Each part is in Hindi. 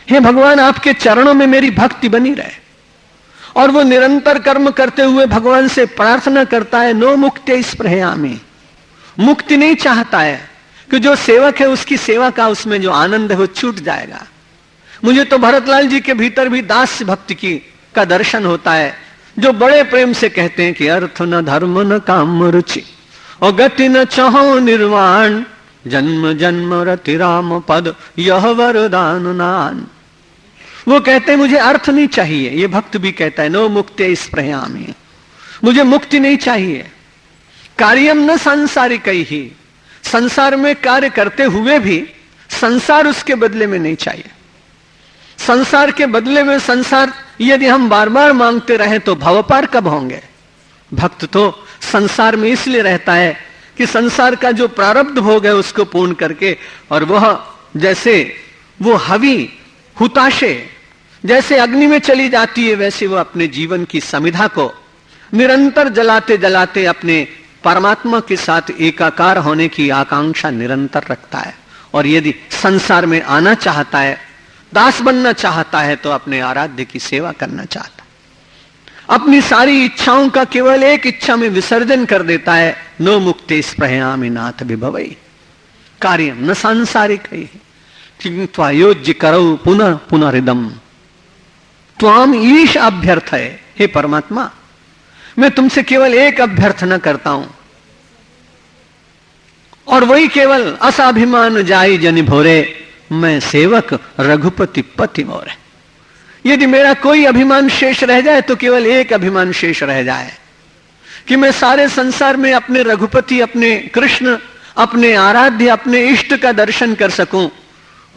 हे भगवान, आपके चरणों में मेरी भक्ति बनी रहे। और वो निरंतर कर्म करते हुए भगवान से प्रार्थना करता है, नो मुक्ति स्पृहयामि, मुक्ति नहीं चाहता है कि जो सेवक है उसकी सेवा का उसमें जो आनंद है वो छूट जाएगा। मुझे तो भरतलाल जी के भीतर भी दास्य भक्ति की का दर्शन होता है, जो बड़े प्रेम से कहते हैं कि अर्थ न धर्म न काम रुचि और गति न चाहो निर्वाण, जन्म जन्म रति राम पद यह वरदान नान। वो कहते हैं मुझे अर्थ नहीं चाहिए, ये भक्त भी कहता है नो मुक्ति स्पृहयामि, मुझे मुक्ति नहीं चाहिए। कार्यम न सांसारिक ही, संसार में कार्य करते हुए भी संसार उसके बदले में नहीं चाहिए। संसार के बदले में संसार यदि हम बार बार मांगते रहे तो भवपार कब होंगे। भक्त तो संसार में इसलिए रहता है कि संसार का जो प्रारब्ध भोग है उसको पूर्ण करके, और वह जैसे वो हवी हुताशे जैसे अग्नि में चली जाती है, वैसे वो अपने जीवन की समिधा को निरंतर जलाते जलाते अपने परमात्मा के साथ एकाकार होने की आकांक्षा निरंतर रखता है। और यदि संसार में आना चाहता है, दास बनना चाहता है, तो अपने आराध्य की सेवा करना चाहता है। अपनी सारी इच्छाओं का केवल एक इच्छा में विसर्जन कर देता है, नो मुक्ति स्पृहयामि नाथ विभवै कार्यम न सांसारिक त्वायोज्य करौ पुनः पुनरिदम त्वाम ईश अभ्यर्थ है। हे परमात्मा, मैं तुमसे केवल एक अभ्यर्थना करता हूं, और वही केवल असाभिमान जाई जनि भोरे, मैं सेवक रघुपति पति मोरे। यदि मेरा कोई अभिमान शेष रह जाए तो केवल एक अभिमान शेष रह जाए कि मैं सारे संसार में अपने रघुपति, अपने कृष्ण, अपने आराध्य, अपने इष्ट का दर्शन कर सकूं,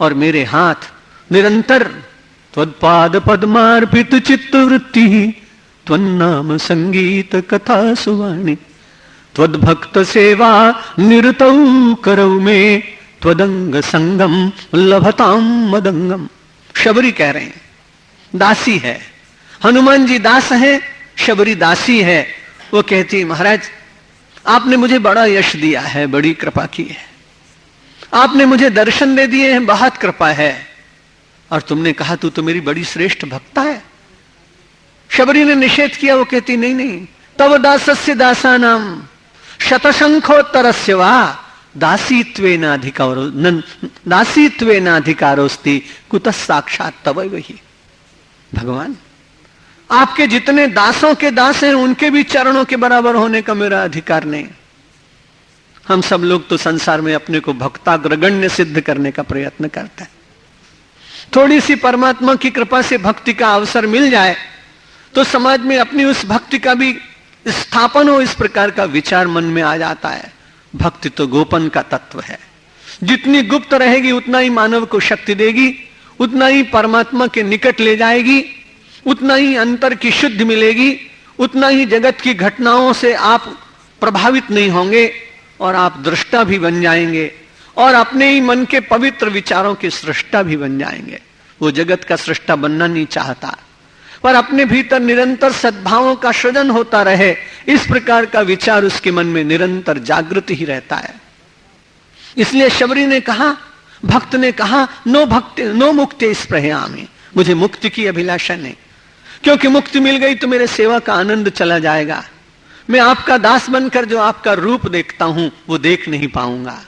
और मेरे हाथ निरंतर त्वत्पाद पद्मार्पित चित्त वृत्ति त्वन्नाम संगीत कथा सुवाणी त्वद्भक्त सेवा निरतौ करौ में त्वदंग संगम लभताम मदंगम। शबरी कह रहे हैं, दासी है, हनुमान जी दास है, शबरी दासी है। वो कहती है, महाराज आपने मुझे बड़ा यश दिया है, बड़ी कृपा की है, आपने मुझे दर्शन दे दिए हैं, बहुत कृपा है, और तुमने कहा तू तो मेरी बड़ी श्रेष्ठ भक्ता है। शबरी ने निषेध किया। वो कहती नहीं नहीं, तव दासस्य दासानाम शतशंखोत्तरस्य वा दासीत्वेनाधिकारोस्ति कुतः साक्षात तवैव ही। भगवान, आपके जितने दासों के दास हैं उनके भी चरणों के बराबर होने का मेरा अधिकार नहीं। हम सब लोग तो संसार में अपने को भक्ताग्रगण्य सिद्ध करने का प्रयत्न करते हैं। थोड़ी सी परमात्मा की कृपा से भक्ति का अवसर मिल जाए तो समाज में अपनी उस भक्ति का भी स्थापन हो, इस प्रकार का विचार मन में आ जाता है। भक्ति तो गोपन का तत्व है, जितनी गुप्त रहेगी उतना ही मानव को शक्ति देगी, उतना ही परमात्मा के निकट ले जाएगी, उतना ही अंतर की शुद्धि मिलेगी, उतना ही जगत की घटनाओं से आप प्रभावित नहीं होंगे, और आप दृष्टा भी बन जाएंगे, और अपने ही मन के पवित्र विचारों के सृष्टा भी बन जाएंगे। वो जगत का सृष्टा बनना नहीं चाहता, पर अपने भीतर निरंतर सद्भावों का सृजन होता रहे, इस प्रकार का विचार उसके मन में निरंतर जागृत ही रहता है। इसलिए शबरी ने कहा, भक्त ने कहा, नो मुक्ति स्पृहयामि, मुझे मुक्ति की अभिलाषा नहीं, क्योंकि मुक्ति मिल गई तो मेरे सेवा का आनंद चला जाएगा। मैं आपका दास बनकर जो आपका रूप देखता हूं वो देख नहीं पाऊंगा।